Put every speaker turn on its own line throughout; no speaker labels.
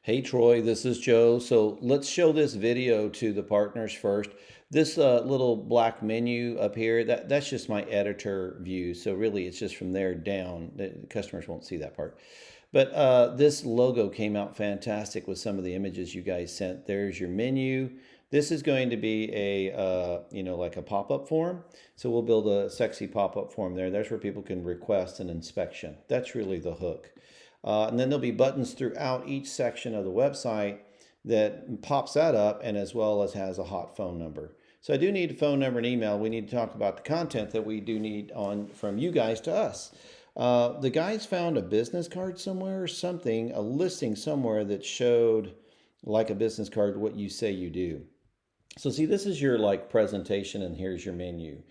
Hey Troy, this is Joe. So let's show this video to the partners first. This little black menu up here, that's just my editor view. So really it's just from there down. The customers won't see that part. But this logo came out fantastic with some of the images you guys sent. There's your menu. This is going to be a, like a pop-up form. So we'll build a sexy pop-up form there. That's where people can request an inspection. That's really the hook. And then there'll be buttons throughout each section of the website that pops that up, and as well as has a hot phone number. So I do need a phone number and email. We need to talk about the content that we do need on from you guys to us. The guys found a business card somewhere or something, a listing somewhere that showed like a business card what you say you do. So see, this is your like presentation, and here's your menu.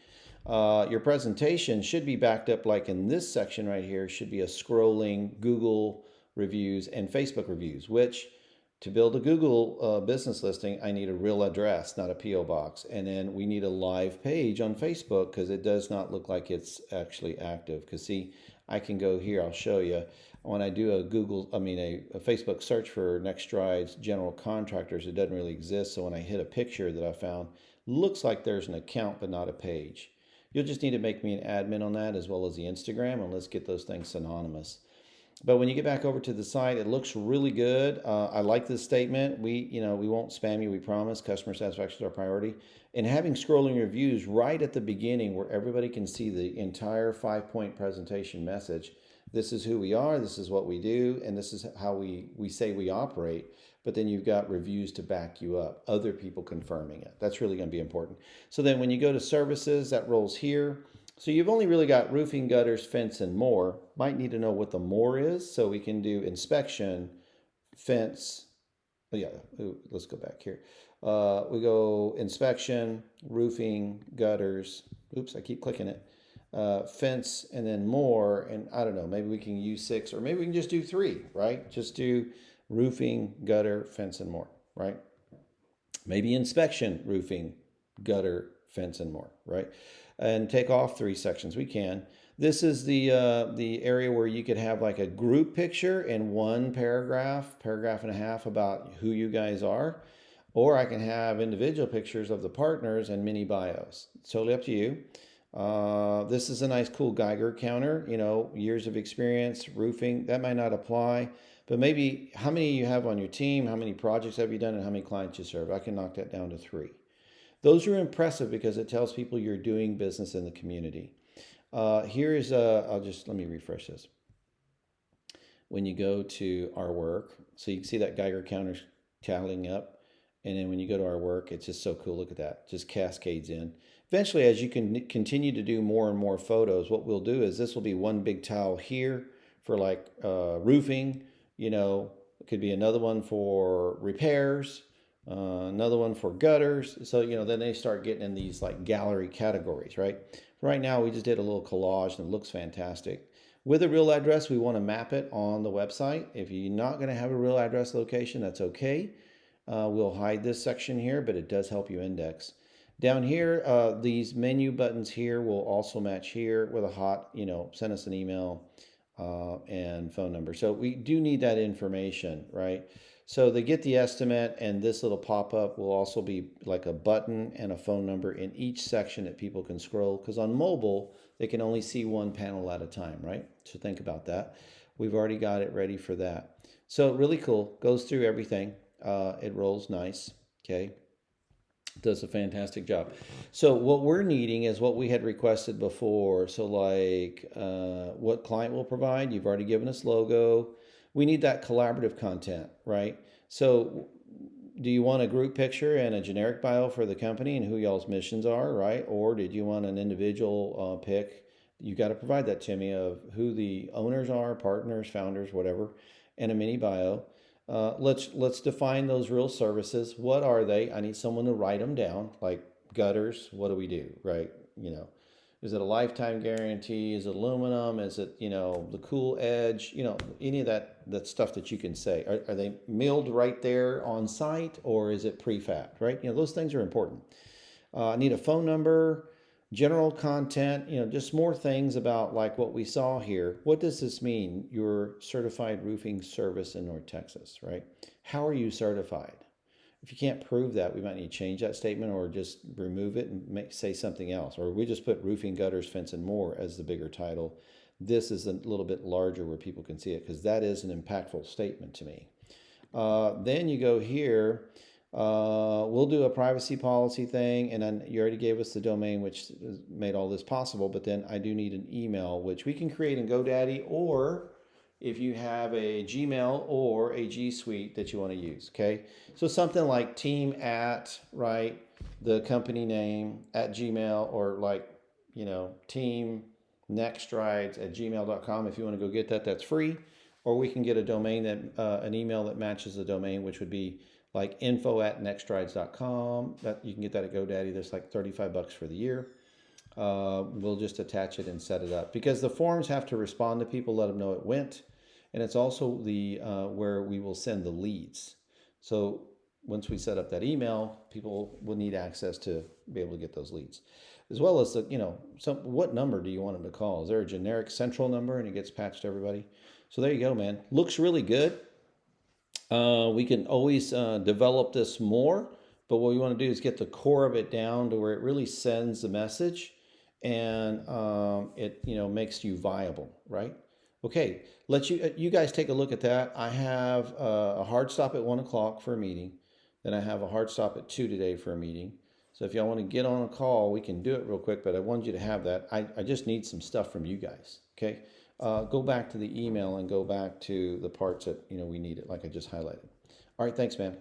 Your presentation should be backed up like in this section right here, should be a scrolling Google reviews and Facebook reviews, which to build a Google business listing, I need a real address, not a P.O. box. And then we need a live page on Facebook because it does not look like it's actually active. Because see, I can go here, I'll show you. When I do a Facebook search for Next Strides general contractors, it doesn't really exist. So when I hit a picture that I found, looks like there's an account but not a page. You'll just need to make me an admin on that as well as the Instagram, and let's get those things synonymous. But when you get back over to the site, it looks really good. I like this statement. We won't spam you. We promise. Customer satisfaction is our priority. And having scrolling reviews right at the beginning, where everybody can see the entire 5-point presentation message. This is who we are. This is what we do, and this is how we say we operate. But then you've got reviews to back you up. Other people confirming it. That's really going to be important. So then when you go to services, that rolls here. So you've only really got roofing, gutters, fence, and more. Might need to know what the more is, so we can do inspection, fence. Oh yeah, let's go back here. We go inspection, roofing, gutters. Oops, I keep clicking it. Fence, and then more. And I don't know, maybe we can use 6, or maybe we can just do 3, right? Just do roofing, gutter, fence, and more, right? Maybe inspection, roofing, gutter, fence, and more, right? And take off 3 sections. We can. This is the area where you could have like a group picture and one paragraph and a half about who you guys are. Or I can have individual pictures of the partners and mini bios. It's totally up to you. This is a nice, cool Geiger counter. Years of experience, roofing. That might not apply, but maybe how many you have on your team, how many projects have you done, and how many clients you serve. I can knock that down to 3. Those are impressive because it tells people you're doing business in the community. Let me refresh this. When you go to our work, so you can see that Geiger counter tallying up. And then when you go to our work, it's just so cool. Look at that. Just cascades in. Eventually, as you can continue to do more and more photos, what we'll do is this will be one big tile here for like roofing. It could be another one for repairs, another one for gutters. So, then they start getting in these like gallery categories, right? Right now, we just did a little collage and it looks fantastic. With a real address, we want to map it on the website. If you're not going to have a real address location, that's okay. We'll hide this section here, but it does help you index. Down here, these menu buttons here will also match here with a hot, send us an email and phone number. So we do need that information, right? So they get the estimate, and this little pop-up will also be like a button and a phone number in each section that people can scroll, because on mobile, they can only see one panel at a time, right? So think about that. We've already got it ready for that. So really cool, goes through everything. It rolls nice, okay? Does a fantastic job. So what we're needing is what we had requested before. So like what client will provide. You've already given us logo. We need that collaborative content, right? So do you want a group picture and a generic bio for the company and who y'all's missions are, right? Or did you want an individual pick? You got to provide that to me of who the owners are, partners, founders, whatever, and a mini bio. Let's define those real services. What are they? I need someone to write them down, like gutters. What do we do, right? Is it a lifetime guarantee? Is it aluminum? Is it, the cool edge? Any of that stuff that you can say. Are they milled right there on site, or is it prefab, right? Those things are important. I need a phone number. General content, just more things about like what we saw here. What does this mean? You're certified roofing service in North Texas, right? How are you certified? If you can't prove that, we might need to change that statement or just remove it and say something else. Or we just put roofing, gutters, fence, and more as the bigger title. This is a little bit larger where people can see it because that is an impactful statement to me. Then you go here. We'll do a privacy policy thing, and then you already gave us the domain, which made all this possible. But then I do need an email, which we can create in GoDaddy, or if you have a Gmail or a G Suite that you want to use. Okay, so something like team at, right, the company name at Gmail, or like team nextstrides at gmail.com. If you want to go get that, that's free. Or we can get a domain that an email that matches the domain, which would be like info@nextstrides.com. That you can get that at GoDaddy. That's like $35 for the year. We'll just attach it and set it up because the forms have to respond to people, let them know it went, and it's also the where we will send the leads. So once we set up that email, people will need access to be able to get those leads, as well as what number do you want them to call? Is there a generic central number and it gets patched to everybody? So there you go, man. Looks really good. We can always develop this more, but what we want to do is get the core of it down to where it really sends the message and it makes you viable, right? Okay, let you guys take a look at that. I have a hard stop at 1 o'clock for a meeting. Then I have a hard stop at 2 today for a meeting. So if y'all want to get on a call, we can do it real quick, but I wanted you to have that. I just need some stuff from you guys, okay? Go back to the email and go back to the parts that we need it, like I just highlighted. All right, thanks, man.